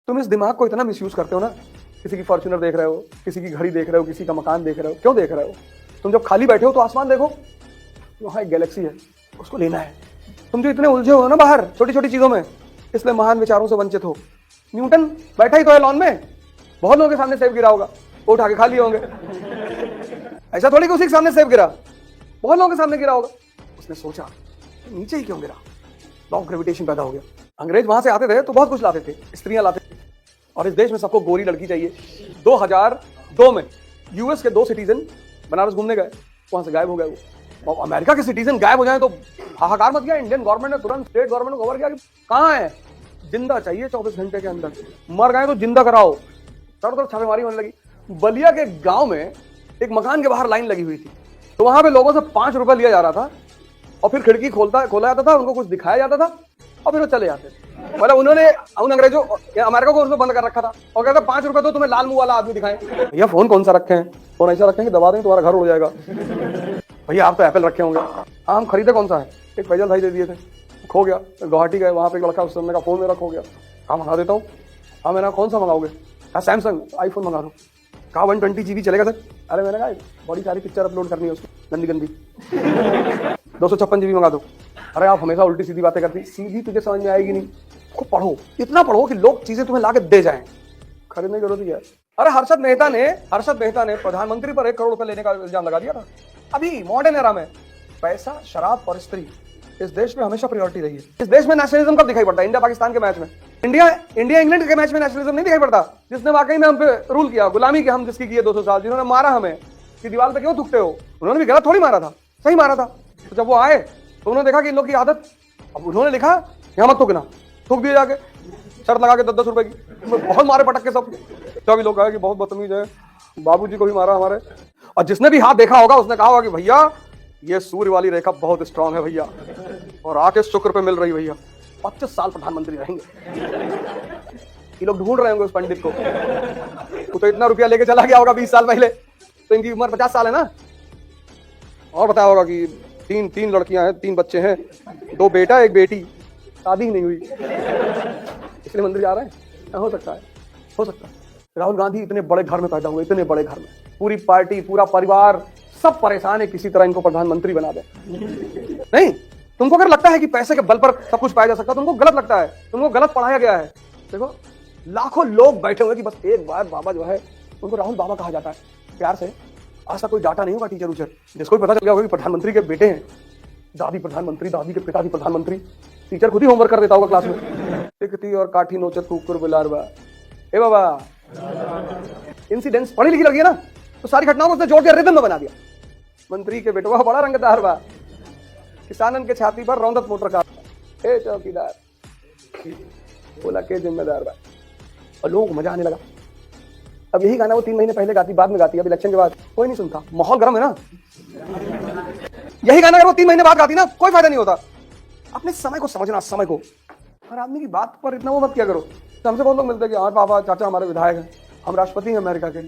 तुम इस दिमाग को इतना मिसयूज करते हो ना, किसी की फॉर्च्यूनर देख रहे हो, किसी की घड़ी देख रहे हो, किसी का मकान देख रहे हो, क्यों देख रहे हो? तुम जब खाली बैठे हो तो आसमान देखो, वहां एक गैलेक्सी है, उसको लेना है। तुम जो इतने उलझे हो ना बाहर छोटी छोटी चीजों में, इसलिए महान विचारों से वंचित हो। न्यूटन बैठा ही तो है लॉन में, बहुत लोगों के सामने सेब गिरा होगा, वो उठा के खा लिए होंगे। ऐसा थोड़ी कि उसी के सामने सेब गिरा, बहुत लोगों के सामने गिरा होगा। उसने सोचा नीचे ही क्यों गिरा, लॉ ऑफ ग्रेविटेशन पैदा हो गया। अंग्रेज वहां से आते थे तो बहुत कुछ लाते थे, स्त्रियां लाते थे, और इस देश में सबको गोरी लड़की चाहिए। 2002 में यूएस के 2 सिटीजन बनारस घूमने गए, वहां से गायब हो गए वो। और अमेरिका के सिटीजन गायब हो जाए तो हाहाकार मच गया। इंडियन गवर्नमेंट ने तुरंत स्टेट गवर्नमेंट को खबर किया कि कहां है, जिंदा चाहिए 24 घंटे के अंदर, मर गए तो जिंदा कराओ। चारों तरफ छापेमारी होने लगी। बलिया के गांव में एक मकान के बाहर लाइन लगी हुई थी, तो वहां पे लोगों से 5 रुपए लिया जा रहा था, और फिर खिड़की खोला जाता था, उनको कुछ दिखाया जाता था, और फिर वो चले जाते थे। मतलब उन्होंने उन अंग्रेजों अमेरिका को उसमें बंद कर रखा था, और कहता 5 रुपए तो तुम्हें लाल मुंह वाला आदमी दिखाएं। भैया फोन कौन सा रखे हैं? फोन ऐसा रखे हैं कि दबा दें तुम्हारा घर उड़ जाएगा। भैया आप तो एप्पल रखे होंगे। हम खरीदे कौन सा है? एक फैजल भाई दे दिए थे, खो गया। गुवाहाटी गए, वहां पे एक लड़का, उसने कहा फोन मेरा खो गया। कहा मंगा देता हूँ। हाँ मैंने कौन सा मंगाओगे? कहा सैमसंग आईफोन मंगा दो। कहा 120 GB चलेगा सर? अरे मैंने कहा बड़ी सारी पिक्चर अपलोड करनी है उसको, गंदी गंदी। 256 GB मंगा दो। अरे आप हमेशा उल्टी सीधी बातें करती, सीधी तुझे समझ में आएगी नहीं, खूब पढ़ो, इतना पढ़ो कि लोग चीजें तुम्हें लाके दे जाएं, खरीदने की जरूरत ही है। अरे हर्षद मेहता ने प्रधानमंत्री पर 1 करोड़ रुपए लेने का इल्जाम लगा दिया था। अभी मॉडर्न एरा में पैसा, शराब और स्त्री इस देश में हमेशा प्रायोरिटी रही है। इस देश में नेशनलिज्म कब दिखाई पड़ता है? इंडिया पाकिस्तान के मैच में, इंडिया इंग्लैंड के मैच में नेशनलिज्म नहीं दिखाई पड़ता। जिसने वाकई में हम पे रूल किया, गुलामी की हम जिसकी की है 200 साल, जिन्होंने मारा हमें कि दीवार पे क्यों थूकते हो, उन्होंने भी गलत थोड़ी मारा था, सही मारा था। तो जब वो आए तो उन्होंने देखा कि इन लोग की आदत, अब उन्होंने लिखा यहाँ मत थूकना, थूक दिए जाके, शर्त लगा के 10-10 रुपए की। बहुत मारे पटक के सब। जब लोग कहे कि बहुत बदतमीज है, बाबूजी को भी मारा हमारे। और जिसने भी हाथ देखा होगा उसने कहा होगा कि भैया ये सूर्य वाली रेखा बहुत स्ट्रांग है भैया, और आके शुक्र पे मिल रही भैया, 25 साल प्रधानमंत्री रहेंगे। ये लोग ढूंढ रहे होंगे उस पंडित को, वो तो इतना रुपया लेके चला गया होगा 20 साल पहले, तो इनकी उम्र 50 साल है ना। और बताया होगा कि तीन लड़कियां हैं, 3 बच्चे हैं, 2 बेटा 1 बेटी, शादी ही नहीं हुई, इसलिए मंदिर जा रहे हैं। हो सकता है राहुल गांधी इतने बड़े घर में पैदा हुए, इतने बड़े घर में, पूरी पार्टी, पूरा परिवार सब परेशान है किसी तरह इनको प्रधानमंत्री बना दे। नहीं, तुमको अगर लगता है कि पैसे के बल पर सब कुछ पाया जा सकता है, तुमको गलत लगता है, तुमको गलत पढ़ाया गया है। देखो लाखों लोग बैठे हुए कि बस एक बार बाबा जो है, उनको राहुल बाबा कहा जाता है प्यार से। आज तक कोई डाटा नहीं होगा टीचर उचर, जिसको भी पता चल गया होगा कि प्रधानमंत्री के बेटे हैं, दादी प्रधानमंत्री, दादी के पिताजी प्रधानमंत्री, टीचर खुद ही होमवर्क कर देता होगा क्लास में। टिकती और काठी नोचत कुकुर बुलारवा, ए बाबा इंसिडेंट्स पढ़ी लिखी लगी है ना, तो सारी घटनाओं को उसने जोड़ दिया, रिदम में बना दिया। मंत्री के बेटवा बड़ा रंगदार बा, किसानन के छाती पर रौंदत मोटर का, ए चौकीदार बोला के जिम्मेदार बा, और लोगों को मजा आने लगा। अब यही गाना वो 3 महीने पहले गाती, बाद में गाती, अब इलेक्शन के बाद कोई नहीं सुनता, माहौल गर्म है ना। यही गाना अगर वो 3 महीने बाद गाती ना, कोई फायदा नहीं होता। अपने समय को समझना, समय को, हर आदमी की बात पर इतना वो मत किया करो। तो हमसे बहुत लोग मिलते हैं कि हाँ पापा चाचा हमारे विधायक हैं, हम राष्ट्रपति हैं अमेरिका के।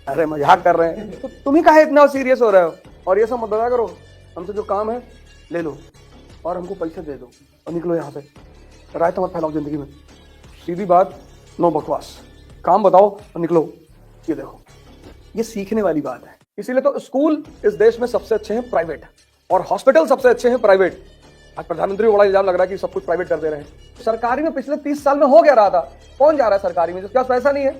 अरे मजाक कर रहे हैं, तो तुम ही काहे इतना सीरियस हो रहे हो? और ये सब मत बताया करो, हमसे जो काम है ले लो और हमको पैसे दे दो और निकलो यहाँ से। राय तो मत फैलाओ जिंदगी में, सीधी बात, नो बकवास, काम बताओ और निकलो। ये देखो, ये सीखने वाली बात है। इसीलिए तो स्कूल इस देश में सबसे अच्छे हैं प्राइवेट, और हॉस्पिटल सबसे अच्छे हैं प्राइवेट। आज प्रधानमंत्री को बड़ा इल्जाम लग रहा है कि सब कुछ प्राइवेट कर दे रहे हैं। सरकारी में पिछले 30 साल में हो क्या रहा था? कौन जा रहा है सरकारी में जिसके पास पैसा नहीं है?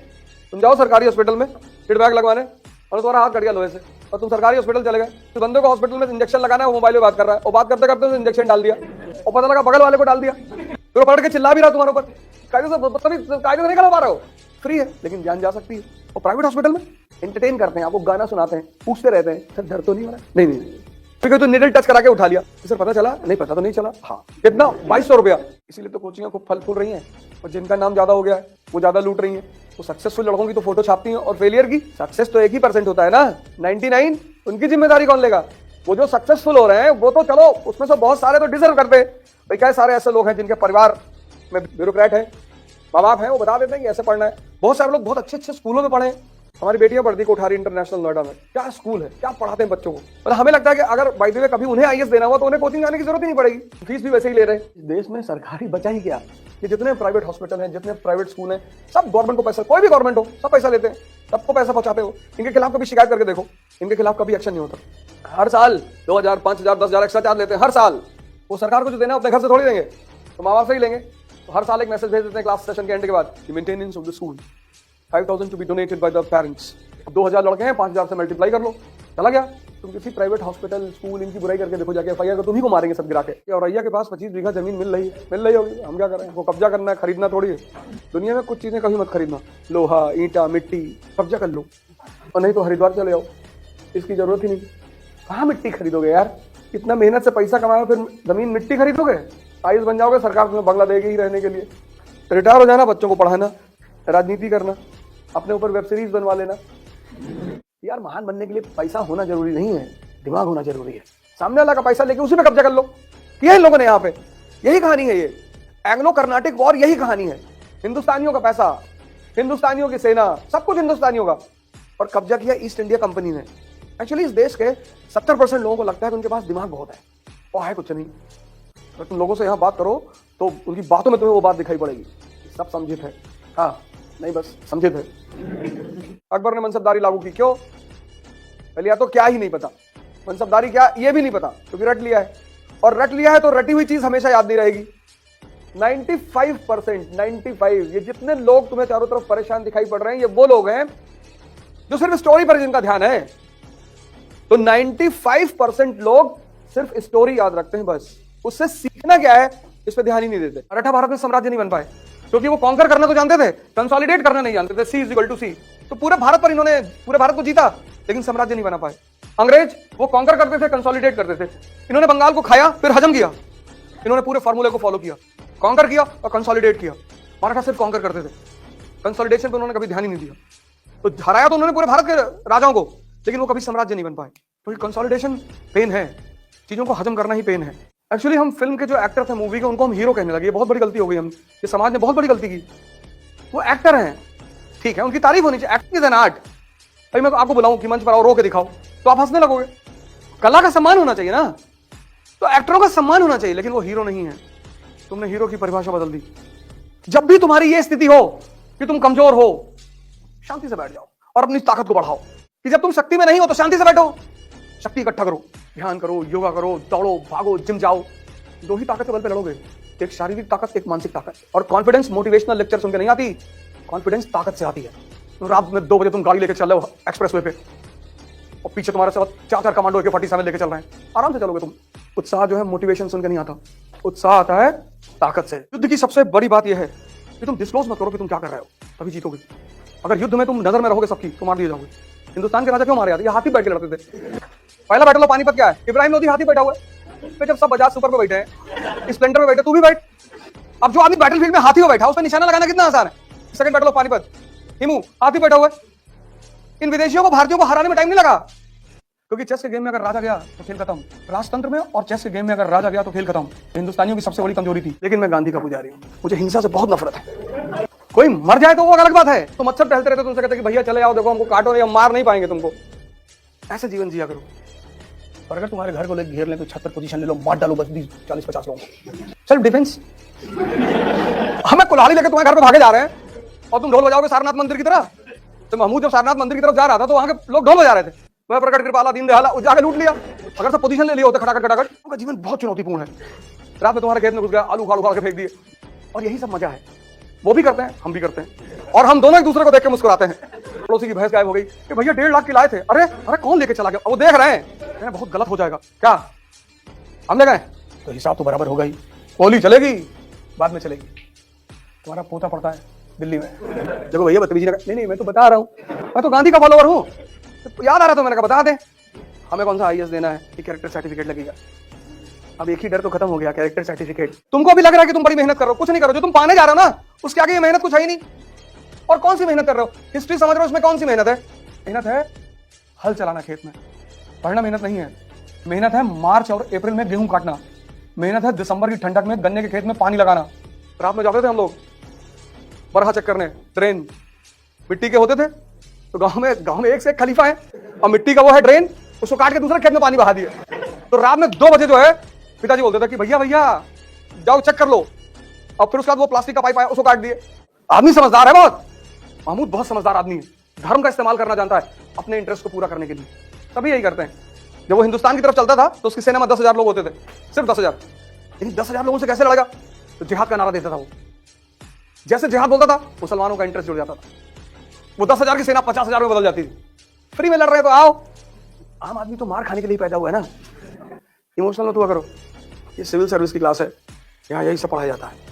तुम जाओ सरकारी हॉस्पिटल में फीडबैक लगवाने, और तुम्हारा हाथ कट गया लोहे से, और तुम सरकारी हॉस्पिटल चले गए, तो बंदे को हॉस्पिटल में इंजेक्शन लगाना है, वो मोबाइल में बात कर रहा है, और बात करते करते इंजेक्शन डाल दिया, और पता लगा बगल वाले को डाल दिया, तो पकड़ के चिल्ला भी रहा तुम्हारे ऊपर, कायदे से नहीं करा पा रहे हो। फ्री है लेकिन जान जा सकती है। और प्राइवेट हॉस्पिटल में एंटरटेन करते हैं, आपको गाना सुनाते हैं, पूछते रहते हैं सर दर्द तो नहीं हो रहा? नहीं, फिर तो निडल टच करा के उठा लिया, सर पता चला? नहीं पता तो नहीं चला। हाँ कितना? 2200 रुपया। इसीलिए तो कोचिंग खूब फल फूल रही हैं, और जिनका नाम ज्यादा हो गया है वो ज्यादा लूट रही हैं। वो सक्सेसफुल लड़कों की तो फोटो छापती हैं, और फेलियर की सक्सेस तो 1% होता है ना, 99 उनकी जिम्मेदारी कौन लेगा? वो जो सक्सेसफुल हो रहे हैं वो तो चलो, उसमें से बहुत सारे तो डिजर्व करते हैं। भाई क्या सारे ऐसे लोग हैं जिनके परिवार में ब्यूरोक्रेट है, माँ बाप है, वो बता देते हैं कि ऐसे पढ़ना है। बहुत सारे लोग बहुत अच्छे अच्छे स्कूलों में पढ़े, हमारी बेटियां पढ़ती कोठारी इंटरनेशनल नोएडा में, क्या स्कूल है, क्या पढ़ाते हैं बच्चों को। और हमें लगता है कि अगर बाय द वे कभी उन्हें आईएएस देना हुआ तो उन्हें कोचिंग जाने की जरूरत ही नहीं पड़ेगी, फीस भी वैसे ही ले रहे हैं। देश में सरकारी बचा ही क्या, ये जितने प्राइवेट हॉस्पिटल हैं, जितने प्राइवेट स्कूल हैं, सब गवर्नमेंट को पैसा, कोई भी गवर्नमेंट हो सब पैसा लेते हैं, सबको पैसा पहुंचाते हो। इनके खिलाफ कभी शिकायत करके देखो, इनके खिलाफ कभी एक्शन नहीं होता। हर साल 2000, 5000, 10,000 एक्स्ट्रा चार्ज लेते हैं हर साल। वो सरकार को जो देना अपने घर से थोड़ी देंगे, तो माँ बाप से ही लेंगे। तो हर साल एक मैसेज भेज देते हैं क्लास सेशन के एंड के बाद, maintenance of the school 5,000 to be donated by the parents. 2000 लड़के हैं, 5000 से मल्टीप्लाई कर लो, चला गया। तुम किसी प्राइवेट हॉस्पिटल स्कूल इनकी बुराई करके देखो जाके, एफआईआर को तुम ही को मारेंगे सब गिरा के। और रैया के पास 25 बीघा जमीन मिल रही होगी, हम क्या करें, वो कब्जा करना है, खरीदना थोड़ी है। दुनिया में कुछ चीजें कभी मत खरीदना, लोहा, ईंटा, मिट्टी कब्जा कर लो, और नहीं तो हरिद्वार चले जाओ, इसकी जरूरत ही नहीं। कहाँ मिट्टी खरीदोगे यार, इतना मेहनत से पैसा कमाओ, फिर जमीन मिट्टी खरीदोगे, आईएएस बन जाओगे, सरकार तुम्हें बंगला देगी ही रहने के लिए। रिटायर हो जाना, बच्चों को पढ़ाना, राजनीति करना, अपने ऊपर वेब सीरीज बनवा लेना। यार महान बनने के लिए पैसा होना जरूरी नहीं है, दिमाग होना जरूरी है। सामने वाला का पैसा लेके उसी पे कब्जा कर लो, किया इन लोगों ने यहाँ पे। यही कहानी है, ये एंग्लो कर्नाटिक वॉर, यही कहानी है। हिंदुस्तानियों का पैसा, हिंदुस्तानियों की सेना, सब कुछ हिंदुस्तानियों का, और कब्जा किया ईस्ट इंडिया कंपनी ने। एक्चुअली इस देश के 70% लोगों को लगता है कि उनके पास दिमाग बहुत है, और है कुछ नहीं। तो तुम लोगों से यहाँ बात करो तो उनकी बातों में तुम्हें वो बात दिखाई पड़ेगी, सब समझे थे। हाँ नहीं, बस समझे थे। अकबर ने मनसबदारी लागू की, क्यों? पहले या तो क्या ही नहीं पता, मनसबदारी क्या ये भी नहीं पता, क्योंकि रट लिया है, और रट लिया है तो रटी हुई चीज हमेशा याद नहीं रहेगी। 95%, ये जितने लोग तुम्हें चारों तरफ परेशान दिखाई पड़ रहे हैं, ये वो लोग हैं जो सिर्फ स्टोरी पर जिनका ध्यान है। तो 95% लोग सिर्फ स्टोरी याद रखते हैं, बस उससे सीखना क्या है इस पे ध्यान ही नहीं देते। मराठा भारत में साम्राज्य नहीं बन पाए क्योंकि वो कॉन्कर करना तो जानते थे, कंसोलिडेट करना नहीं जानते थे। C=C, तो पूरे भारत पर इन्होंने पूरे भारत को जीता, लेकिन साम्राज्य नहीं बना पाए। अंग्रेज वो कॉन्कर करते थे, कंसोलिडेट करते थे। इन्होंने बंगाल को खाया, फिर हजम किया। इन्होंने पूरे फॉर्मूले को फॉलो किया, कॉन्कर किया और कंसोलिडेट किया। मराठा सिर्फ कॉन्कर करते थे, कंसोलिडेशन पर उन्होंने कभी ध्यान ही नहीं दिया। तो हराया तो उन्होंने पूरे भारत के राजाओं को, लेकिन वो कभी साम्राज्य नहीं बन पाए। तो ये कंसोलिडेशन पेन है, चीजों को हजम करना ही पेन है। एक्चुअली हम फिल्म के जो एक्टर थे मूवी के, उनको हम हीरो कहने लगे, बहुत बड़ी गलती हो गई। हम ये समाज ने बहुत बड़ी गलती की। वो एक्टर हैं, ठीक है, उनकी तारीफ होनी चाहिए, एक्टिंग इज एन आर्ट। भाई मैं आपको बुलाऊं कि मंच पर आओ, रो के दिखाओ, तो आप हंसने लगोगे। कला का सम्मान होना चाहिए ना, तो एक्टरों का सम्मान होना चाहिए, लेकिन वो हीरो नहीं है। तुमने हीरो की परिभाषा बदल दी। जब भी तुम्हारी ये स्थिति हो कि तुम कमजोर हो, शांति से बैठ जाओ और अपनी ताकत को बढ़ाओ। कि जब तुम शक्ति में नहीं हो तो शांति से बैठो, शक्ति इकट्ठा करो, ध्यान करो, योगा करो, दौड़ो, भागो, जिम जाओ। दो ही ताकत के बल पे लड़ोगे, एक शारीरिक ताकत, एक मानसिक ताकत। और कॉन्फिडेंस मोटिवेशनल लेक्चर सुन के नहीं आती, कॉन्फिडेंस ताकत से आती है। तो रात में 2 बजे तुम गाड़ी लेके चल रहे हो एक्सप्रेसवे पे, और पीछे तुम्हारे साथ 4 कमांडो AK-47 लेके चल रहे हैं, आराम से चलोगे तुम। उत्साह जो है मोटिवेशन सुन के नहीं आता, उत्साह आता है ताकत से। युद्ध की सबसे बड़ी बात यह है कि तुम डिस्क्लोज मत करो कि तुम क्या कर रहे हो, तभी जीतोगे। अगर युद्ध में तुम नजर में रहोगे सबकी, तो मार दिए जाओगे। हिंदुस्तान के राजा क्यों मारे जाते? ये हाथी बैठ के लड़ते थे। पहला बैटल ऑफ पानीपत क्या है? इब्राहिम लोधी हाथी बैठा हुआ है। फिर जब सब बजाज सुपर पे बैठे हैं, स्प्लेंडर पे बैठे, तू भी बैठ। अब जो आदमी बैटलफील्ड में हाथी हो बैठा, उस पर निशाना लगाना कितना आसान है। Second battle of Panipat, Hemu हाथी बैठा हुआ है। इन विदेशियों को भारतीयों को हराने में टाइम नहीं लगा, क्योंकि चेस के गेम में अगर राजा गया तो खेल खत्म। राजतंत्र में और चेस के गेम में अगर राजा गया तो खेल खत्म। हिंदुस्तानियों की सबसे बड़ी कमजोरी थी। लेकिन मैं गांधी का पुजारी हूं, मुझे हिंसा से बहुत नफरत है। कोई मर जाए तो वो अलग बात है, तुम अक्सर टहलते रहते, तुमसे कहते कि भैया चले आओ, देखो हमको काटो नहीं, हम मार नहीं पाएंगे तुमको। ऐसे जीवन जिया करो। और अगर तुम्हारे घर को लेकर घेर लें तो छत पर पोजीशन ले लो, मार डालो बस 40-50 लोगों को। Self defence. हमें कुल्हाड़ी लेकर तुम्हारे घर पे भागे जा रहे हैं और तुम ढोल बजाओगे सारनाथ मंदिर की तरह। तो महमूद जब सारनाथ मंदिर की तरफ जा रहा था तो वहां के लोग ढोल बजा रहे थे। वह प्रकट कृपाला दीन दयाला जाके लूट लिया। अगर सब पोजीशन ले लिए होते खटाखट खटाखट, उनका जीवन बहुत चुनौतीपूर्ण है। रात में तुम्हारे खेत में घुस गया, आलू उखाड़ के फेंक दिए, और यही सब मजा है। वो भी करते हैं, हम भी करते हैं, और हम दोनों एक दूसरे को देख के मुस्कुराते हैं। पड़ोसी की भैंस गायब हो गई कि भैया 1.5 लाख की लाए थे, अरे अरे कौन लेके चला गया? वो देख रहे हैं, बहुत गलत हो जाएगा। क्या हम ले गए तो हिसाब तो बराबर होगा ही, गोली चलेगी, बाद में चलेगी। तुम्हारा पोता पड़ता है दिल्ली में, देखो भैया बदतमीजी ना। नहीं मैं तो बता रहा हूँ, मैं तो गांधी का फॉलोवर हूँ। तो याद आ रहा था, मैंने कहा बता दे हमें कौन सा आईएएस देना है कि कैरेक्टर सर्टिफिकेट लगेगा। अब एक ही डर तो खत्म हो गया, कैरेक्टर सर्टिफिकेट। तुमको भी लग रहा है कि तुम बड़ी मेहनत कर रहे हो, कुछ नहीं करो। जो तुम पाने जा रहे हो ना, उसके आगे ये मेहनत कुछ है ही नहीं। और कौन सी मेहनत कर रहे हो? हिस्ट्री समझ रहे हो, उसमें कौन सी मेहनत है? मेहनत है हल चलाना खेत में, पढ़ना मेहनत नहीं है। मेहनत है मार्च और अप्रैल में गेहूं काटना, मेहनत है दिसंबर की ठंडक में गन्ने के खेत में पानी लगाना। रात में जाते थे हम लोग बरहा चेक करने, ट्रेन मिट्टी के होते थे, तो गांव में एक से एक खलीफा है, और मिट्टी का वो है ड्रेन, उसको काट के दूसरे खेत में पानी बहा दिया। तो रात में 2 बजे जो है पिताजी बोलते थे कि भैया भैया जाओ चेक कर लो, और फिर उसके बाद वो प्लास्टिक का पाइप आया, उसको काट दिए। आदमी समझदार है बहुत, महमूद बहुत समझदार आदमी है, धर्म का इस्तेमाल करना जानता है अपने इंटरेस्ट को पूरा करने के लिए। सभी यही करते हैं। जब वो हिंदुस्तान की तरफ चलता था तो उसकी सेना में 10,000 लोग होते थे, सिर्फ 10,000। लेकिन 10,000 लोगों से कैसे लड़ेगा? तो जिहाद का नारा देता था वो। जैसे जिहाद बोलता था मुसलमानों का इंटरेस्ट जुड़ जाता था, वो 10,000 की सेना 50,000 में बदल जाती थी। फ्री में लड़ रहे हैं तो आओ। आम आदमी तो मार खाने के लिए पैदा हुआ है ना, इमोशनल मत हुआ करो। ये सिविल सर्विस की क्लास है, यहाँ यही सब पढ़ाया जाता है।